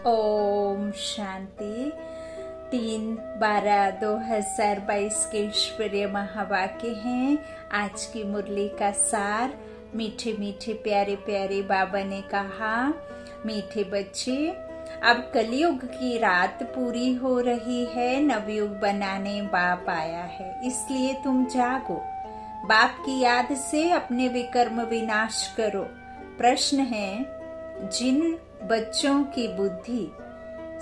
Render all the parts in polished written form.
ओम शांति। 3/12/2022 के ईश्वरीय महावाक्य हैं। आज की मुरली का सार। मीठे मीठे प्यारे प्यारे बाबा ने कहा, मीठे बच्चे, अब कलयुग की रात पूरी हो रही है, नवयुग बनाने बाप आया है, इसलिए तुम जागो, बाप की याद से अपने विकर्म विनाश करो। प्रश्न है, जिन बच्चों की बुद्धि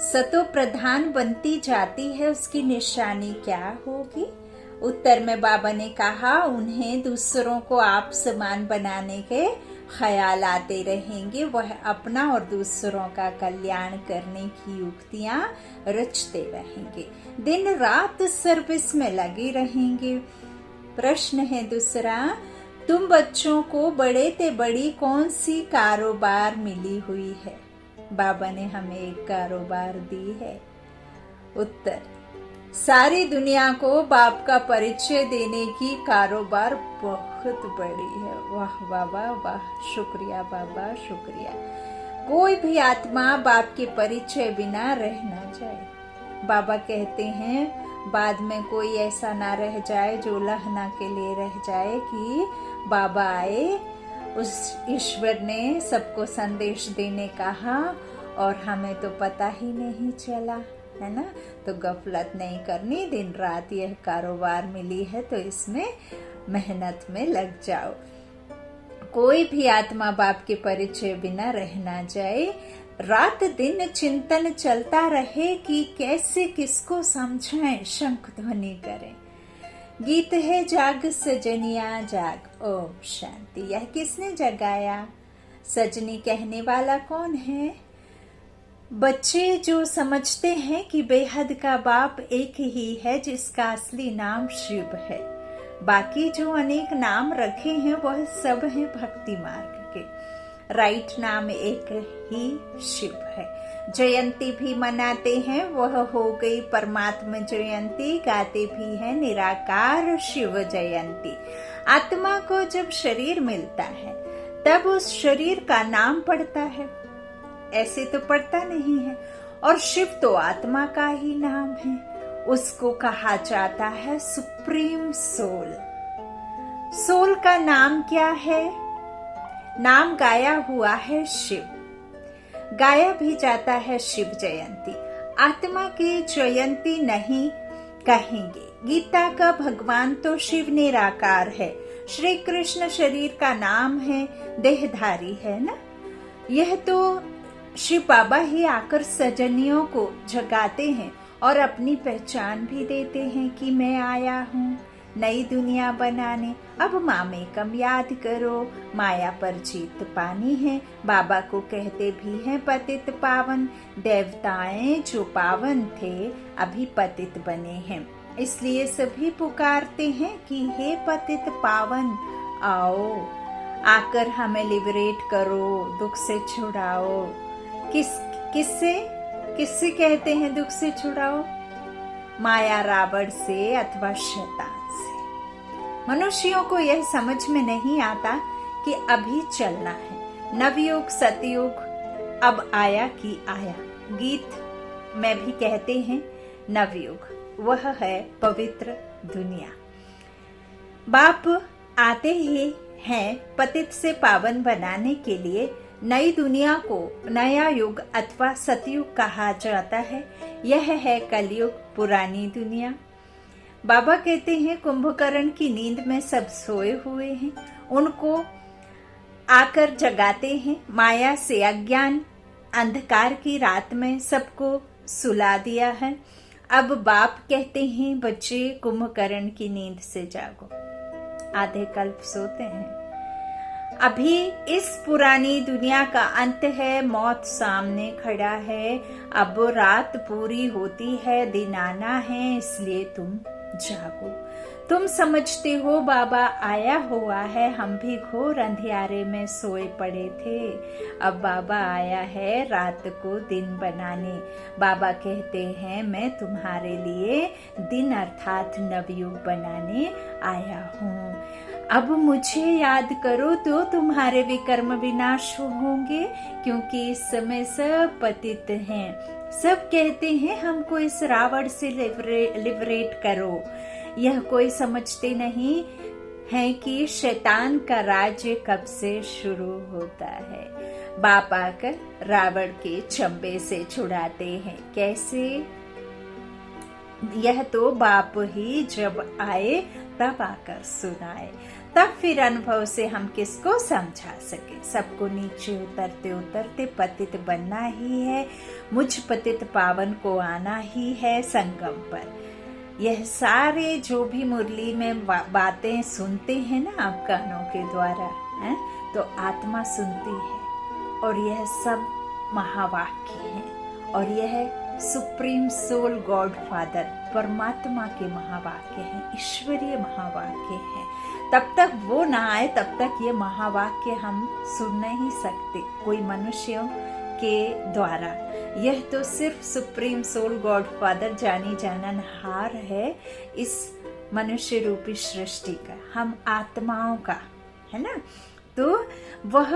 सतो प्रधान बनती जाती है उसकी निशानी क्या होगी? उत्तर में बाबा ने कहा, उन्हें दूसरों को आप समान बनाने के ख्याल आते रहेंगे। वह अपना और दूसरों का कल्याण करने की युक्तियां रचते रहेंगे, दिन रात सर्विस में लगे रहेंगे। प्रश्न है दूसरा, तुम बच्चों को बड़े ते बड़ी कौन सी कारोबार मिली हुई है? बाबा ने हमें एक कारोबार दी है। उत्तर, सारी दुनिया को बाप का परिचय देने की कारोबार बहुत बड़ी है। वाह बाबा वाह, शुक्रिया बाबा, शुक्रिया। कोई भी आत्मा बाप के परिचय बिना रह ना जाए। बाबा कहते हैं, बाद में कोई ऐसा ना रह जाए जो लहना के लिए रह जाए कि बाबा आए, उस ईश्वर ने सबको संदेश देने कहा और हमें तो पता ही नहीं चला, है ना। तो गफलत नहीं करनी, दिन रात यह कारोबार मिली है तो इसमें मेहनत में लग जाओ। कोई भी आत्मा बाप के परिचय बिना रह ना जाए। रात दिन चिंतन चलता रहे कि कैसे किसको समझाएं, शंख ध्वनि करें। गीत है जाग सजनिया जाग। ओम शांति। यह किसने जगाया? सजनी कहने वाला कौन है? बच्चे जो समझते हैं कि बेहद का बाप एक ही है जिसका असली नाम शिव है। बाकी जो अनेक नाम रखे हैं वह सब हैं भक्ति मार्ग के। राइट नाम एक ही शिव है। जयंती भी मनाते हैं, वह हो गई परमात्मा जयंती। गाते भी है निराकार शिव जयंती। आत्मा को जब शरीर मिलता है तब उस शरीर का नाम पड़ता है, ऐसे तो पड़ता नहीं है। और शिव तो आत्मा का ही नाम है। उसको कहा जाता है सुप्रीम सोल। सोल का नाम क्या है? नाम गाया हुआ है शिव, गाया भी जाता है शिव जयंती। आत्मा की जयंती नहीं कहेंगे। गीता का भगवान तो शिव निराकार है। श्री कृष्ण शरीर का नाम है, देहधारी है ना। यह तो शिव बाबा ही आकर सजनियों को जगाते हैं और अपनी पहचान भी देते हैं कि मैं आया हूँ नई दुनिया बनाने। अब मामे कम याद करो, माया पर जीत पानी है। बाबा को कहते भी हैं पतित पावन। देवताएं जो पावन थे अभी पतित बने हैं, इसलिए सभी पुकारते हैं कि हे पतित पावन आओ, आकर हमें लिबरेट करो, दुख से छुड़ाओ। किससे कहते हैं दुख से छुड़ाओ? माया रावण से अथवा शैतान से। मनुष्यों को यह समझ में नहीं आता कि अभी चलना है। नवयुग सतयुग अब आया कि आया। गीत में भी कहते हैं नवयुग, वह है पवित्र दुनिया। बाप आते ही हैं पतित से पावन बनाने के लिए। नई दुनिया को नया युग अथवा सतयुग कहा जाता है। यह है कलयुग, पुरानी दुनिया। बाबा कहते हैं कुंभकर्ण की नींद में सब सोए हुए हैं, उनको आकर जगाते हैं। माया से अज्ञान अंधकार की रात में सबको सुला दिया है। अब बाप कहते हैं बच्चे कुंभकर्ण की नींद से जागो। आधे कल्प सोते हैं। अभी इस पुरानी दुनिया का अंत है, मौत सामने खड़ा है। अब रात पूरी होती है, दिन आना है, इसलिए तुम जागो। तुम समझते हो बाबा आया हुआ है, हम भी घोर अंधियारे में सोए पड़े थे। अब बाबा आया है रात को दिन बनाने। बाबा कहते हैं मैं तुम्हारे लिए दिन अर्थात नवयुग बनाने आया हूँ। अब मुझे याद करो तो तुम्हारे विकर्म विनाश होंगे, क्योंकि इस समय सब पतित हैं। सब कहते हैं हमको इस रावण से लिबरेट करो। यह कोई समझते नहीं है कि शैतान का राज्य कब से शुरू होता है। बाप आकर रावण के चंबे से छुड़ाते हैं। कैसे? यह तो बाप ही जब आए तब आकर सुनाए, तब फिर अनुभव से हम किसको समझा सके। सबको नीचे उतरते उतरते पतित बनना ही है। मुझ पतित पावन को आना ही है संगम पर। यह सारे जो भी मुरली में बातें सुनते हैं ना आप कानों के द्वारा, है तो आत्मा सुनती है, और यह सब महावाक्य हैं, और यह सुप्रीम सोल गॉड फादर परमात्मा के महावाक्य हैं, ईश्वरीय महावाक्य हैं। तब तक वो ना आए तब तक ये महावाक्य हम सुन नहीं सकते कोई मनुष्यों के द्वारा। यह तो सिर्फ सुप्रीम सोल गॉड फादर जानी जाननहार है इस मनुष्य रूपी सृष्टि का, हम आत्माओं का, है ना। तो वह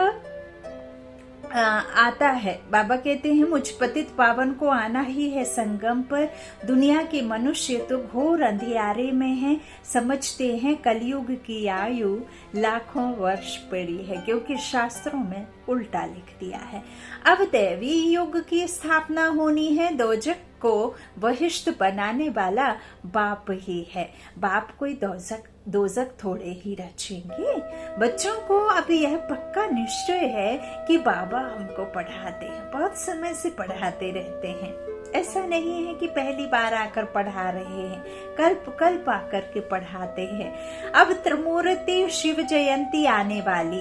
आता है। बाबा कहते हैं मुझ पतित पावन को आना ही है संगम पर। दुनिया के मनुष्य तो घोर अंधियारे में हैं, समझते हैं कलयुग की आयु लाखों वर्ष पड़ी है, क्योंकि शास्त्रों में उल्टा लिख दिया है। अब दैवी युग की स्थापना होनी है। दोजक को वहिष्ठ बनाने वाला बाप ही है। बाप कोई दोजक थोड़े ही रचेंगे। बच्चों को अभी यह पक्का निश्चय है कि बाबा हमको पढ़ाते हैं, बहुत समय से पढ़ाते रहते हैं। ऐसा नहीं है कि पहली बार आकर पढ़ा रहे हैं, कल्प कल्प आकर के पढ़ाते हैं। अब त्रिमूर्ति शिव जयंती आने वाली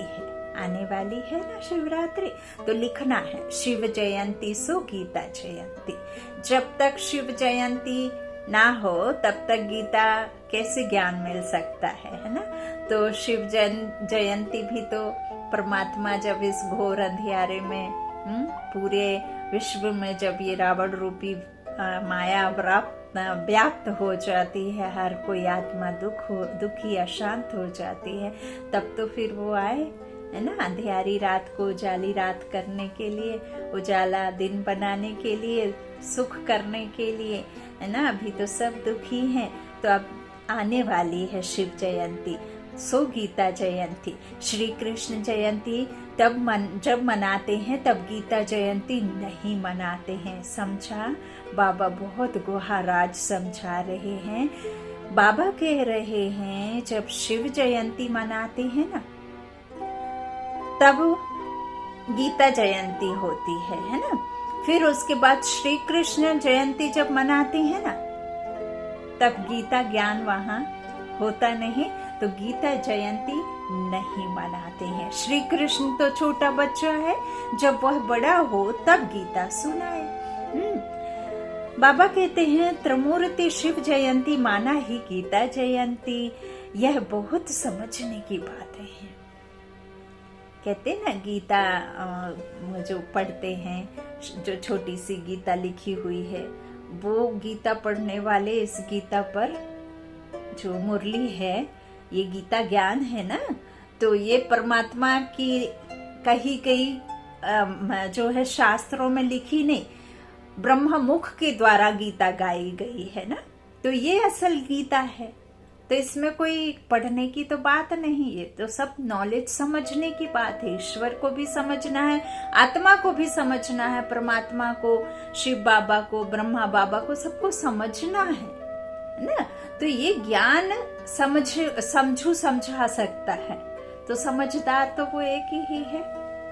है ना, शिवरात्रि। तो लिखना है शिव जयंती सो गीता जयंती। जब तक शिव जयंती ना हो तब तक गीता कैसे ज्ञान मिल सकता है ना। तो शिव जयंती भी तो परमात्मा जब इस घोर अंधियारे में पूरे विश्व में जब ये रावण रूपी माया व्याप्त हो जाती है, हर कोई आत्मा दुखी अशांत हो जाती है, तब तो फिर वो आए, है ना, अंधियारी रात को उजाली रात करने के लिए, उजाला दिन बनाने के लिए, सुख करने के लिए, है ना। अभी तो सब दुखी हैं, तो अब आने वाली है शिव जयंती, सो गीता जयंती। श्री कृष्ण जयंती जब मनाते हैं तब गीता जयंती नहीं मनाते हैं। समझा? बाबा बहुत गुहाराज समझा रहे हैं। बाबा कह रहे हैं जब शिव जयंती मनाते हैं ना तब गीता जयंती होती है ना। फिर उसके बाद श्री कृष्ण जयंती जब मनाते हैं ना तब गीता ज्ञान वहां होता नहीं, तो गीता जयंती नहीं मनाते हैं। श्री कृष्ण तो छोटा बच्चा है, जब वह बड़ा हो तब गीता सुनाए। बाबा कहते हैं त्रिमूर्ति शिव जयंती माना ही गीता जयंती। यह बहुत समझने की बात है। कहते ना गीता जो पढ़ते हैं, जो छोटी सी गीता लिखी हुई है, वो गीता पढ़ने वाले इस गीता पर जो मुरली है, ये गीता ज्ञान है ना, तो ये परमात्मा की कही गई जो है शास्त्रों में लिखी नहीं, ब्रह्म मुख के द्वारा गीता गाई गई है ना। तो ये असल गीता है। तो इसमें कोई पढ़ने की तो बात नहीं है, तो सब नॉलेज समझने की बात है। ईश्वर को भी समझना है, आत्मा को भी समझना है, परमात्मा को, शिव बाबा को, ब्रह्मा बाबा को, सबको समझना है ना। तो ये ज्ञान समझू समझा सकता है। तो समझदार तो वो एक ही है,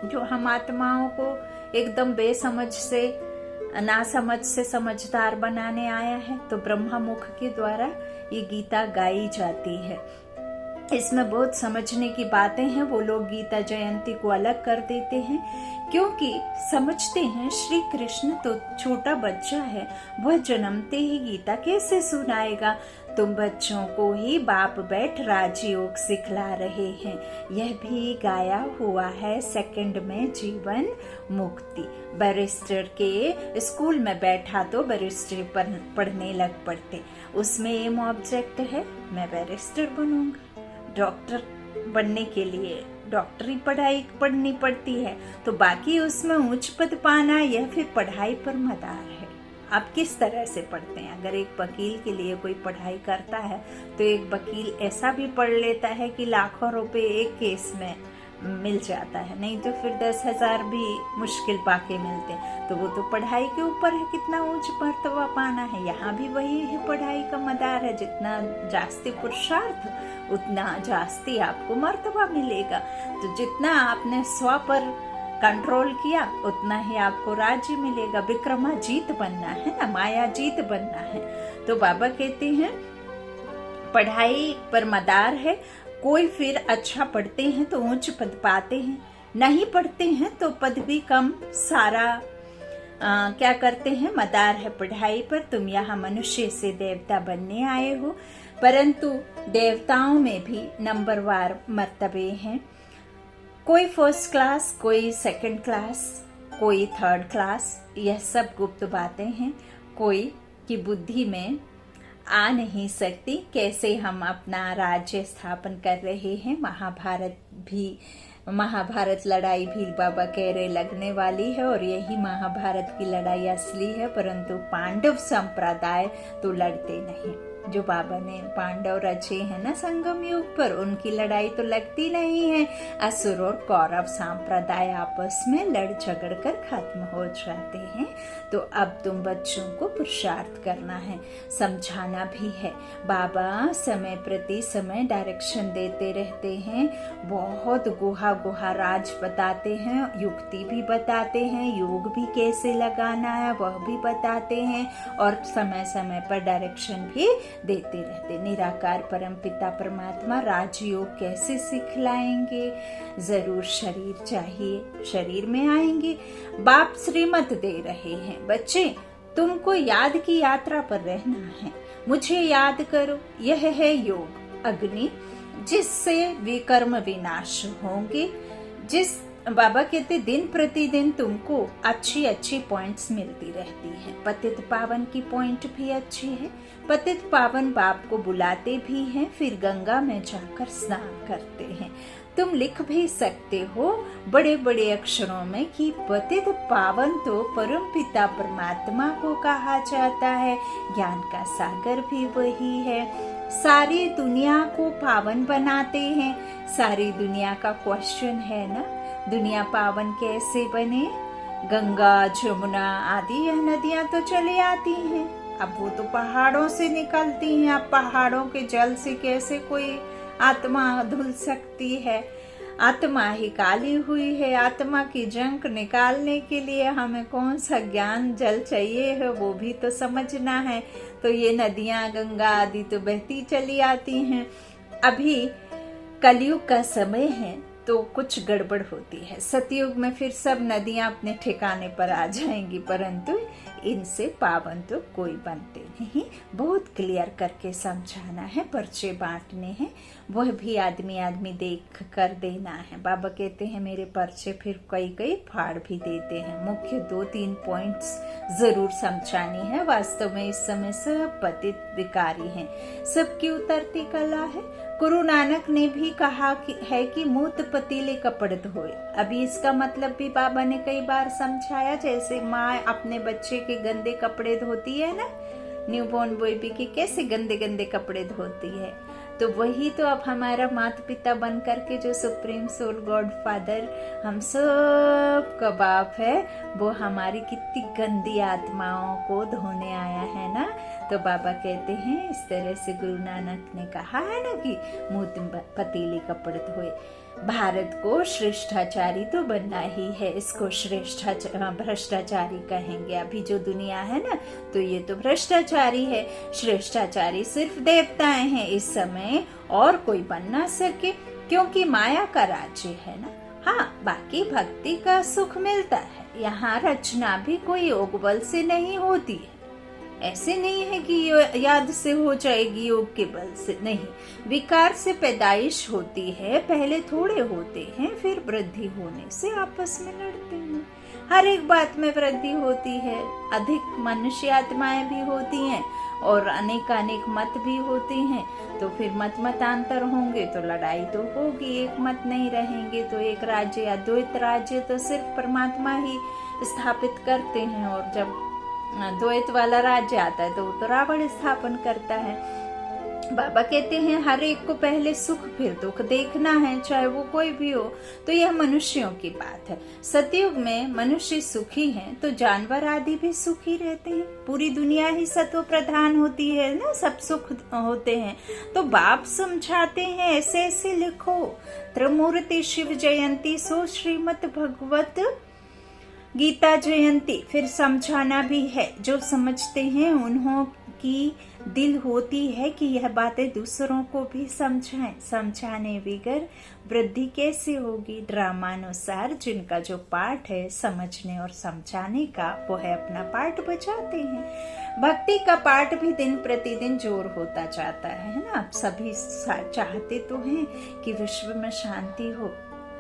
जो हम आत्माओं को एकदम बेसमझ से, नासमझ से समझदार बनाने आया है। तो ब्रह्मा मुख के द्वारा ये गीता गाई जाती है। इसमें बहुत समझने की बातें हैं। वो लोग गीता जयंती को अलग कर देते हैं, क्योंकि समझते हैं श्री कृष्ण तो छोटा बच्चा है, वह जन्मते ही गीता कैसे सुनाएगा। तुम बच्चों को ही बाप बैठ राजयोग सिखला रहे हैं। यह भी गाया हुआ है सेकंड में जीवन मुक्ति। बैरिस्टर के स्कूल में बैठा तो बैरिस्टर पढ़ने लग पड़ते, उसमें एम ऑब्जेक्ट है मैं बैरिस्टर बनूंगा, डॉक्टर बनने के लिए डॉक्टरी पढ़ाई पढ़नी पड़ती है, तो बाकी उसमें उच्च पद पाना यह फिर पढ़ाई पर मदार है। आप किस तरह से पढ़ते हैं। अगर एक वकील के लिए कोई पढ़ाई करता है तो एक वकील ऐसा भी पढ़ लेता है कि लाखों रुपए एक केस में मिल जाता है, नहीं तो फिर 10,000 भी मुश्किल पाके मिलते हैं। तो वो तो पढ़ाई के ऊपर है, कितना उच्च मर्तबा पाना है। यहाँ भी वही है, पढ़ाई का मदार है। जितना जास्ती पुरुषार्थ उतना जास्ती आपको मर्तबा मिलेगा। तो जितना आपने स्व पर कंट्रोल किया उतना ही आपको राज्य मिलेगा। विक्रमाजीत बनना है ना, माया जीत बनना है। तो बाबा कहते हैं पढ़ाई पर मदार है। कोई फिर अच्छा पढ़ते हैं तो उच्च पद पाते हैं, नहीं पढ़ते हैं तो पद भी कम। सारा क्या करते हैं, मदार है पढ़ाई पर। तुम यहाँ मनुष्य से देवता बनने आए हो, परंतु देवताओं में भी नंबरवार मर्तबे हैं। कोई फर्स्ट क्लास, कोई सेकंड क्लास, कोई थर्ड क्लास, यह सब गुप्त बातें हैं। कोई की बुद्धि में आ नहीं सकती। कैसे हम अपना राज्य स्थापन कर रहे हैं। महाभारत लड़ाई भी बाबा कह रहे लगने वाली है, और यही महाभारत की लड़ाई असली है। परंतु पांडव संप्रदाय तो लड़ते नहीं। जो बाबा ने पांडव रचे हैं ना संगम युग पर, उनकी लड़ाई तो लगती नहीं है। असुर और कौरव संप्रदाय आपस में लड़ झगड़ कर खत्म हो जाते हैं। तो अब तुम बच्चों को पुरुषार्थ करना है, समझाना भी है। बाबा समय प्रति समय डायरेक्शन देते रहते हैं। बहुत गुहा गुहा राज बताते हैं, युक्ति भी बताते हैं, योग भी कैसे लगाना है वह भी बताते हैं, और समय समय पर डायरेक्शन भी देते रहते। निराकार परम पिता परमात्मा राजयोग कैसे सिखलाएंगे। जरूर शरीर चाहिए, शरीर में आएंगे। बाप श्रीमत दे रहे हैं, बच्चे तुमको याद की यात्रा पर रहना है। मुझे याद करो, यह है योग अग्नि, जिससे विकर्म विनाश होंगे। जिस बाबा कहते दिन प्रतिदिन तुमको अच्छी अच्छी पॉइंट्स मिलती रहती है। पतित पावन की पॉइंट भी अच्छी है। पतित पावन बाप को बुलाते भी हैं, फिर गंगा में जाकर स्नान करते हैं। तुम लिख भी सकते हो बड़े बड़े अक्षरों में कि पतित पावन तो परम पिता परमात्मा को कहा जाता है। ज्ञान का सागर भी वही है। सारी दुनिया को पावन बनाते हैं। सारी दुनिया का क्वेश्चन है ना, दुनिया पावन कैसे बने। गंगा जमुना आदि यह नदियां तो चली आती हैं, अब वो तो पहाड़ों से निकलती हैं। अब पहाड़ों के जल से कैसे कोई आत्मा धुल सकती है। आत्मा ही काली हुई है। आत्मा की जंक निकालने के लिए हमें कौन सा ज्ञान जल चाहिए है वो भी तो समझना है। तो ये नदियां गंगा आदि तो बहती चली आती हैं। अभी कलयुग का समय है तो कुछ गड़बड़ होती है। सतयुग में फिर सब नदियां अपने ठिकाने पर आ जाएंगी, परंतु इनसे पावन तो कोई बनते नहीं। बहुत क्लियर करके समझाना है, पर्चे बांटने हैं, वह भी आदमी आदमी देख कर देना है। बाबा कहते हैं मेरे पर्चे फिर कई कई फाड़ भी देते हैं। मुख्य 2-3 पॉइंट्स जरूर समझानी है। वास्तव में इस समय सब पतित विकारी हैं, सबकी उतरती कला है। गुरु नानक ने भी कहा कि मूत पतीले कपड़े धोए। अभी इसका मतलब भी बाबा ने कई बार समझाया। जैसे माँ अपने बच्चे के गंदे कपड़े धोती है ना, न्यूबॉर्न बेबी के कैसे गंदे गंदे कपड़े धोती है, तो वही तो अब हमारा माता पिता बन करके जो सुप्रीम सोल गॉड फादर हम सब का बाप है, वो हमारी कितनी गंदी आत्माओं को धोने आया है ना। तो बाबा कहते हैं इस तरह से गुरु नानक ने कहा है ना कि मुंह पतीले कपड़े धोए। भारत को श्रेष्ठाचारी तो बनना ही है, इसको भ्रष्टाचारी कहेंगे। अभी जो दुनिया है ना, तो ये तो भ्रष्टाचारी है। श्रेष्ठाचारी सिर्फ देवताएं हैं इस समय, और कोई बन ना सके, क्योंकि माया का राज्य है ना। हाँ, बाकी भक्ति का सुख मिलता है। यहाँ रचना भी कोई योग बल से नहीं होती है। ऐसे नहीं है कि याद से हो जाएगी योग के बल से, नहीं। विकार से पैदाइश होती है, पहले थोड़े होते हैं, फिर वृद्धि होने से आपस में लड़ते हैं। हर एक बात में वृद्धि होती है। अधिक मनुष्य आत्माएं भी होती हैं और अनेक मत भी होती हैं। तो फिर मतांतर होंगे तो लड़ाई तो होगी, एक मत नहीं रहेंगे तो एक राज्य या द्वैत राज्य तो सिर्फ परमात्मा ही स्थापित करते हैं। और जब द्वैत वाला राज्य आता है तो वो तो रावण स्थापन करता है। बाबा कहते हैं हर एक को पहले सुख फिर दुख देखना है, चाहे वो कोई भी हो। तो यह मनुष्यों की बात है। सतयुग में मनुष्य सुखी हैं तो जानवर आदि भी सुखी रहते हैं। पूरी दुनिया ही सत्व प्रधान होती है ना, सब सुख होते हैं। तो बाप समझाते हैं ऐसे ऐसे लिखो, त्रिमूर्ति शिव जयंती सो श्रीमद भगवत गीता जयंती। फिर समझाना भी है, जो समझते हैं उन्हों की दिल होती है कि यह बातें दूसरों को भी समझाएं। समझाने बगैर वृद्धि कैसे होगी। ड्रामानुसार जिनका जो पाठ है समझने और समझाने का, वो है अपना पाठ बजाते हैं। भक्ति का पाठ भी दिन प्रतिदिन जोर होता जाता है ना। आप सभी चाहते तो हैं कि विश्व में शांति हो,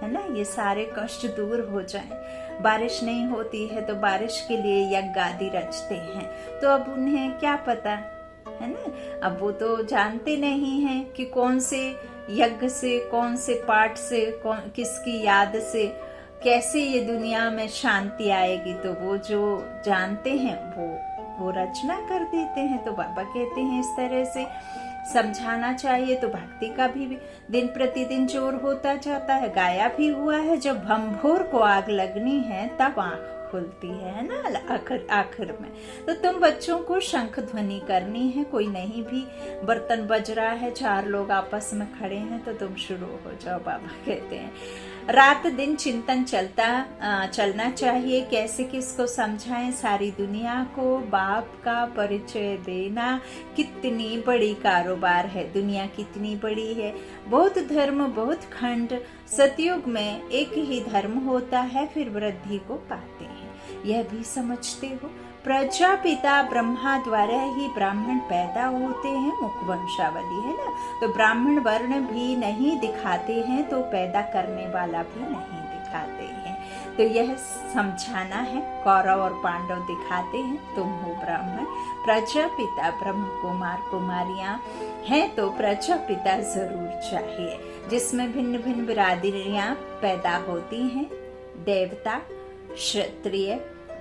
है ना, ये सारे कष्ट दूर हो जाएं। बारिश नहीं होती है तो बारिश के लिए यज्ञ आदि रचते हैं। तो अब उन्हें क्या पता, है ना, अब वो तो जानते नहीं हैं कि कौन से यज्ञ से, कौन से पाठ से, किसकी याद से कैसे ये दुनिया में शांति आएगी। तो वो जो जानते हैं वो रचना कर देते हैं। तो बाबा कहते हैं इस तरह से समझाना चाहिए। तो भक्ति का भी दिन प्रतिदिन जोर होता जाता है। गाया भी हुआ है, जब भंभोर को आग लगनी है तब आंख खुलती है ना, आखिर में। तो तुम बच्चों को शंख ध्वनि करनी है। कोई नहीं भी बर्तन बज रहा है, 4 लोग आपस में खड़े हैं तो तुम शुरू हो जाओ। बाबा कहते हैं रात दिन चिंतन चलना चाहिए, कैसे किसको समझाएं। सारी दुनिया को बाप का परिचय देना कितनी बड़ी कारोबार है। दुनिया कितनी बड़ी है, बहुत धर्म, बहुत खंड। सतयुग में एक ही धर्म होता है, फिर वृद्धि को पाते हैं। यह भी समझते हो, प्रजापिता ब्रह्मा द्वारा ही ब्राह्मण पैदा होते हैं। मुख वंशावली है ना, तो ब्राह्मण वर्ण भी नहीं दिखाते हैं तो पैदा करने वाला भी नहीं दिखाते हैं। तो यह समझाना है। कौरव और पांडव दिखाते हैं, तुम हो ब्राह्मण। प्रजापिता ब्रह्म कुमार कुमारियां हैं तो प्रजापिता जरूर चाहिए, जिसमें भिन्न भिन्न बिरादरियां पैदा होती हैं। देवता, क्षत्रिय,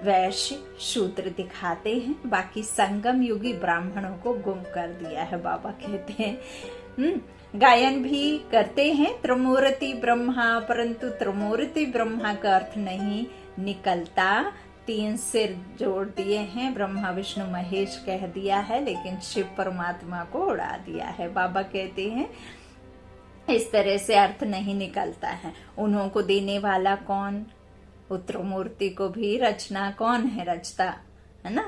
वैश्य, शूद्र दिखाते हैं। बाकी संगम युगी ब्राह्मणों को गुम कर दिया है, बाबा कहते हैं। गायन भी करते हैं त्रिमूर्ति ब्रह्मा, परंतु त्रिमूर्ति ब्रह्मा का अर्थ नहीं निकलता। 3 सिर जोड़ दिए हैं, ब्रह्मा विष्णु महेश कह दिया है, लेकिन शिव परमात्मा को उड़ा दिया है। बाबा कहते हैं इस तरह से अर्थ नहीं निकलता है। उन्हों को देने वाला कौन, उत्तरमूर्ति को भी रचना कौन है, रचता है ना।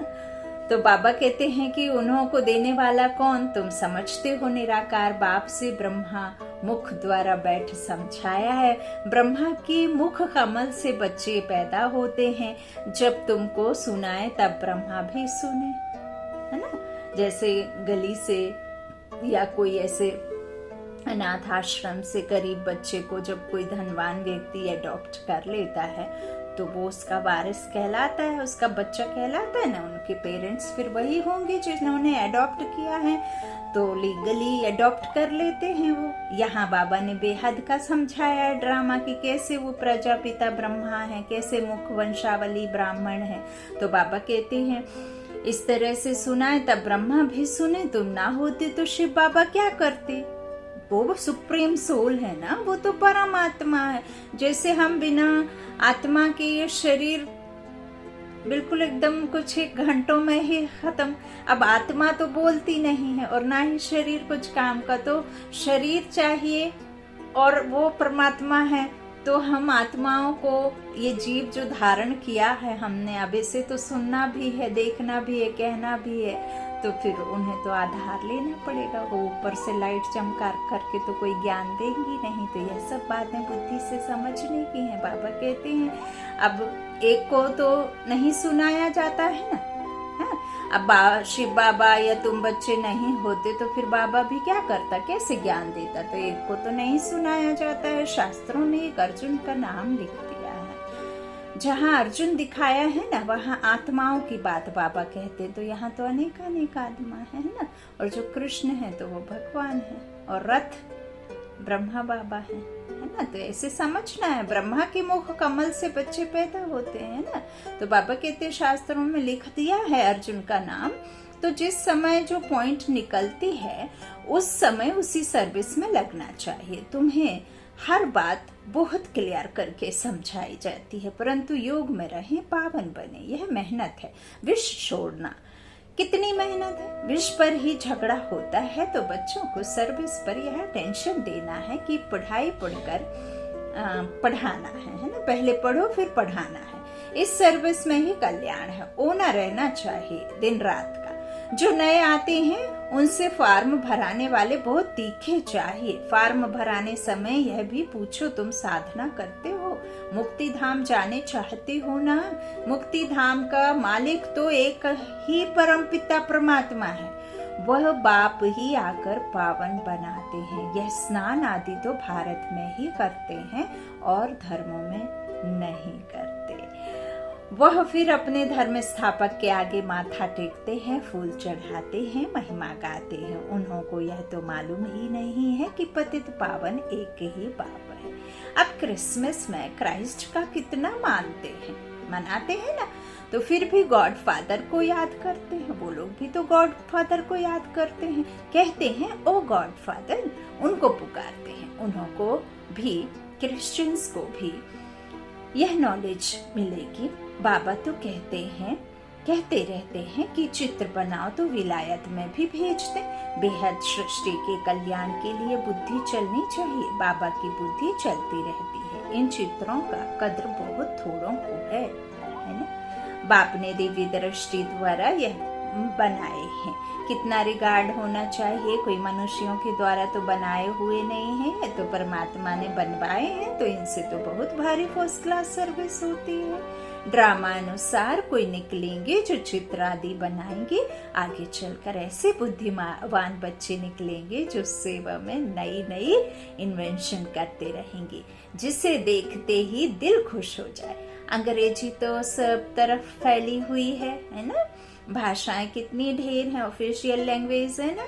तो बाबा कहते हैं कि उन्हों को देने वाला कौन, तुम समझते हो निराकार बाप से ब्रह्मा मुख द्वारा बैठ समझाया है। ब्रह्मा की मुख कमल से बच्चे पैदा होते हैं। जब तुमको सुनाए तब ब्रह्मा भी सुने, है ना। जैसे गली से या कोई ऐसे अनाथ आश्रम से गरीब बच्चे को जब कोई धनवान व्यक्ति अडॉप्ट कर लेता है तो वो उसका वारिस कहलाता है, उसका बच्चा कहलाता है ना। उनके पेरेंट्स फिर वही होंगे जिन्होंने अडॉप्ट किया है, तो लीगली अडॉप्ट कर लेते हैं वो। यहाँ बाबा ने बेहद का समझाया है ड्रामा की, कैसे वो प्रजापिता ब्रह्मा है, कैसे मुख वंशावली ब्राह्मण है। तो बाबा कहते हैं इस तरह से सुनाए तब ब्रह्मा भी सुने। तुम ना होते तो शिव बाबा क्या करते। वो सुप्रीम सोल है ना, वो तो परमात्मा है। जैसे हम बिना आत्मा के ये शरीर बिल्कुल एकदम कुछ एक घंटों में ही खत्म। अब आत्मा तो बोलती नहीं है और ना ही शरीर कुछ काम का, तो शरीर चाहिए और वो परमात्मा है। तो हम आत्माओं को ये जीव जो धारण किया है हमने, अब इसे तो सुनना भी है, देखना भी है, कहना भी है, तो फिर उन्हें तो आधार लेना पड़ेगा। वो ऊपर से लाइट चमकार करके तो कोई ज्ञान देंगी नहीं। तो यह सब बातें बुद्धि से समझने की हैं। बाबा कहते हैं अब एक को तो नहीं सुनाया जाता है ना, है? अब शिव बाबा या तुम बच्चे नहीं होते तो फिर बाबा भी क्या करता, कैसे ज्ञान देता। तो एक को तो नहीं सुनाया जाता है। शास्त्रों में एक अर्जुन का नाम लिख दिया है, जहाँ अर्जुन दिखाया है ना, वहाँ आत्माओं की बात बाबा कहते, तो यहाँ तो अनेक अनेक आत्मा है ना। और जो कृष्ण है तो वो भगवान है, और रथ ब्रह्मा बाबा है ना। तो ऐसे समझना है, ब्रह्मा के मुख कमल से बच्चे पैदा होते हैं ना। तो बाबा कहते शास्त्रों में लिख दिया है अर्जुन का नाम, तो जिस समय जो पॉइंट निकलती है उस समय उसी सर्विस में लगना चाहिए। तुम्हें हर बात बहुत क्लियर करके समझाई जाती है, परंतु योग में रहें, पावन बने, यह मेहनत है। विष छोड़ना कितनी मेहनत है, विष पर ही झगड़ा होता है। तो बच्चों को सर्विस पर यह टेंशन देना है कि पढ़ाई पढ़कर पढ़ाना है ना। पहले पढ़ो फिर पढ़ाना है। इस सर्विस में ही कल्याण है, ओना रहना चाहिए दिन रात का। जो नए आते हैं उनसे फॉर्म भराने वाले बहुत तीखे चाहिए। फॉर्म भराने समय यह भी पूछो, तुम साधना करते हो, मुक्ति धाम जाने चाहते हो ना। मुक्ति धाम का मालिक तो एक ही परमपिता परमात्मा है, वह बाप ही आकर पावन बनाते हैं। यह स्नान आदि तो भारत में ही करते हैं और धर्मों में नहीं करते। वह फिर अपने धर्म स्थापक के आगे माथा टेकते हैं, फूल चढ़ाते हैं, महिमा गाते हैं। उन्हों को यह तो मालूम ही नहीं है कि पतित पावन एक ही बाप है। अब क्रिसमस में क्राइस्ट का कितना मानते हैं, मनाते हैं ना। तो फिर भी गॉड फादर को याद करते हैं, वो लोग भी तो गॉड फादर को याद करते हैं, कहते हैं ओ गॉड फादर, उनको पुकारते हैं। उन्हों को भी, क्रिश्चियंस को भी यह नॉलेज मिलेगी। बाबा तो कहते रहते हैं कि चित्र बनाओ तो विलायत में भी भेज दें। बेहद सृष्टि के कल्याण के लिए बुद्धि चलनी चाहिए। बाबा की बुद्धि चलती रहती है। इन चित्रों का कद्र बहुत थोड़ों को है ना। बाप ने दिव्य दृष्टि द्वारा यह बनाए हैं। कितना रिगार्ड होना चाहिए, कोई मनुष्यों के द्वारा तो बनाए हुए नहीं है, ये तो परमात्मा ने बनवाए हैं। तो इनसे तो बहुत भारी फर्स्ट क्लास सर्विस होती है। ड्रामा अनुसार कोई निकलेंगे जो चित्र आदि बनाएंगे, आगे चलकर ऐसे बुद्धिमान बच्चे निकलेंगे जो सेवा में नई नई इन्वेंशन करते रहेंगे, जिसे देखते ही दिल खुश हो जाए। अंग्रेजी तो सब तरफ फैली हुई है ना। भाषाएं कितनी ढेर हैं, ऑफिशियल लैंग्वेज है ना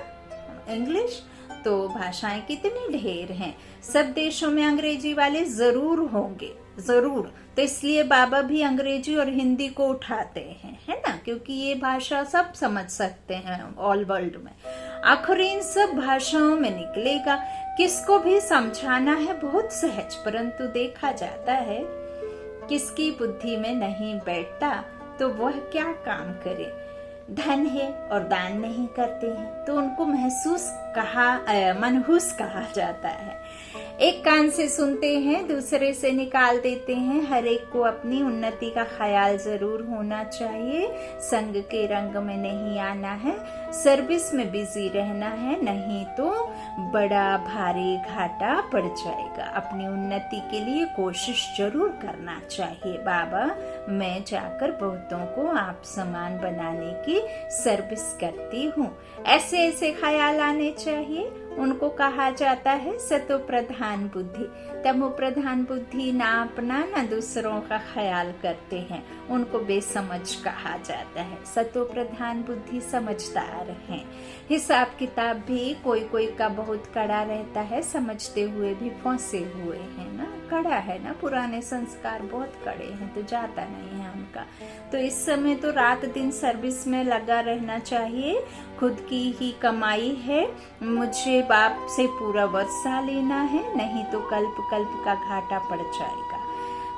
इंग्लिश, तो भाषाएं कितनी ढेर हैं। सब देशों में अंग्रेजी वाले जरूर होंगे, जरूर। तो इसलिए बाबा भी अंग्रेजी और हिंदी को उठाते हैं, है ना, क्योंकि ये भाषा सब समझ सकते हैं ऑल वर्ल्ड में। आखिर इन सब भाषाओं में निकलेगा, किसको भी समझाना है बहुत सहज, परंतु देखा जाता है किसकी बुद्धि में नहीं बैठता तो वह क्या काम करे। धन है और दान नहीं करते हैं तो उनको मनहूस कहा जाता है। एक कान से सुनते हैं, दूसरे से निकाल देते हैं। हर एक को अपनी उन्नति का ख्याल जरूर होना चाहिए। संग के रंग में नहीं आना है, सर्विस में बिजी रहना है, नहीं तो बड़ा भारी घाटा पड़ जाएगा। अपनी उन्नति के लिए कोशिश जरूर करना चाहिए। बाबा, मैं जाकर बहुतों को आप समान बनाने की सर्विस करती हूँ, ऐसे ऐसे ख्याल आने चाहिए। उनको कहा जाता है सतो प्रधान बुद्धि। तमो प्रधान बुद्धि ना अपना ना दूसरों का ख्याल करते हैं, उनको बेसमझ कहा जाता है। सतो प्रधान बुद्धि समझदार हैं। हिसाब किताब भी कोई कोई का बहुत कड़ा रहता है, समझते हुए भी फंसे हुए हैं ना। कड़ा है ना, पुराने संस्कार बहुत कड़े हैं तो जाता नहीं है उनका। तो इस समय तो रात दिन सर्विस में लगा रहना चाहिए। खुद की ही कमाई है, मुझे बाप से पूरा वर्षा लेना है, नहीं तो कल्प कल्प का घाटा पड़ जाएगा।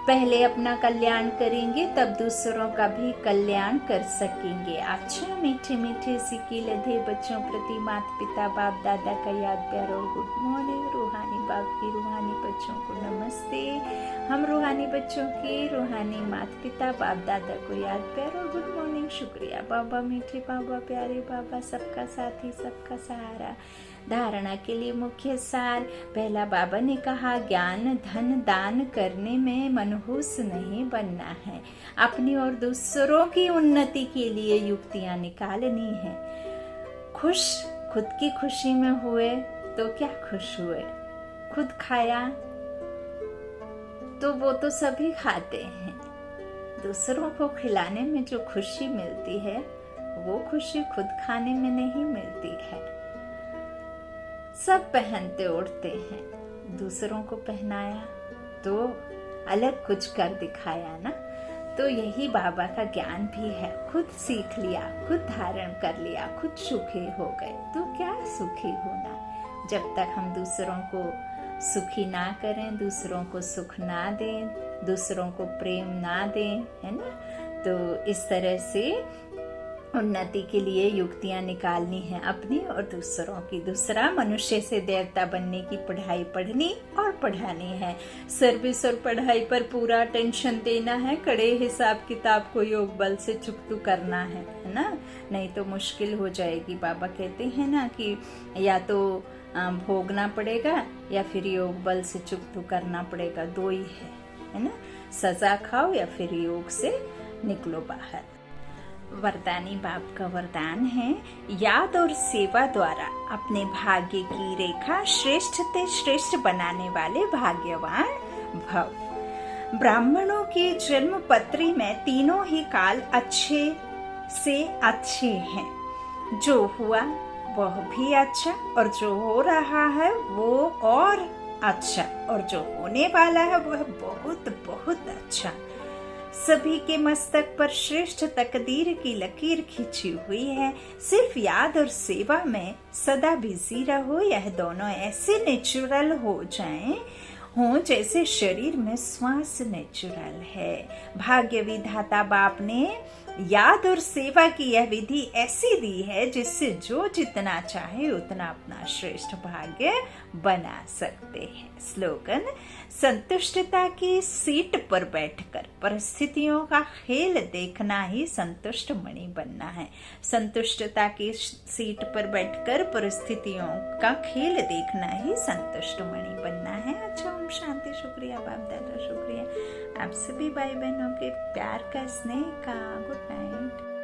पहले अपना कल्याण करेंगे तब दूसरों का भी कल्याण कर सकेंगे। अच्छा, मीठे मीठे सिक्के लधे बच्चों प्रति माता पिता बाप दादा का याद प्यार और गुड मॉर्निंग। रूहानी बाप की रूहानी बच्चों को नमस्ते। हम रूहानी बच्चों के रूहानी माता पिता बाप दादा को याद प्यार और गुड मॉर्निंग। शुक्रिया बाबा, मीठे बाबा, प्यारे बाबा, सबका साथी सबका सहारा। धारणा के लिए मुख्य सार। पहला, बाबा ने कहा ज्ञान धन दान करने में मनहूस नहीं बनना है, अपनी और दूसरों की उन्नति के लिए युक्तियां निकालनी है। खुश खुद की खुशी में हुए तो क्या खुश हुए, खुद खाया तो वो तो सभी खाते हैं, दूसरों को खिलाने में जो खुशी मिलती है वो खुशी खुद खाने में नहीं मिलती है। सब पहनते ओढ़ते हैं, दूसरों को पहनाया तो अलग कुछ कर दिखाया ना। तो यही बाबा का ज्ञान भी है, खुद सीख लिया, खुद धारण कर लिया, खुद सुखी हो गए। तो क्या सुखी होना, जब तक हम दूसरों को सुखी ना करें, दूसरों को सुख ना दें, दूसरों को प्रेम ना दें, है ना। तो इस तरह से उन्नति के लिए युक्तियां निकालनी है अपनी और दूसरों की। दूसरा, मनुष्य से देवता बनने की पढ़ाई पढ़नी और पढ़ानी है। सर्विस और पढ़ाई पर पूरा टेंशन देना है, कड़े हिसाब किताब को योग बल से चुकतू करना है ना, नहीं तो मुश्किल हो जाएगी। बाबा कहते हैं ना कि या तो भोगना पड़ेगा या फिर योग बल से चुकतू करना पड़ेगा, दो ही है ना। सजा खाओ या फिर योग से निकलो बाहर। वरदानी बाप का वरदान है, याद और सेवा द्वारा अपने भाग्य की रेखा श्रेष्ठ से श्रेष्ठ बनाने वाले भाग्यवान भव। ब्राह्मणों की जन्म पत्री में तीनों ही काल अच्छे से अच्छे हैं। जो हुआ वह भी अच्छा और जो हो रहा है वो और अच्छा और जो होने वाला है वह बहुत बहुत अच्छा। सभी के मस्तक पर श्रेष्ठ तकदीर की लकीर खींची हुई है। सिर्फ याद और सेवा में सदा बिजी रहो। यह दोनों ऐसे नेचुरल हो जाएं हो जैसे शरीर में श्वास नेचुरल है। भाग्य विधाता बाप ने याद और सेवा की यह विधि ऐसी दी है जिससे जो जितना चाहे उतना अपना श्रेष्ठ भाग्य बना सकते हैं। स्लोगन, संतुष्टता की सीट पर बैठकर परिस्थितियों का खेल देखना ही संतुष्ट मणि बनना है। संतुष्टता की सीट पर बैठकर परिस्थितियों का खेल देखना ही संतुष्ट मणि बनना है। अच्छा, ओम शांति। शुक्रिया बाप दादा, शुक्रिया आप सभी भाई बहनों के प्यार का, स्नेह का। Good night.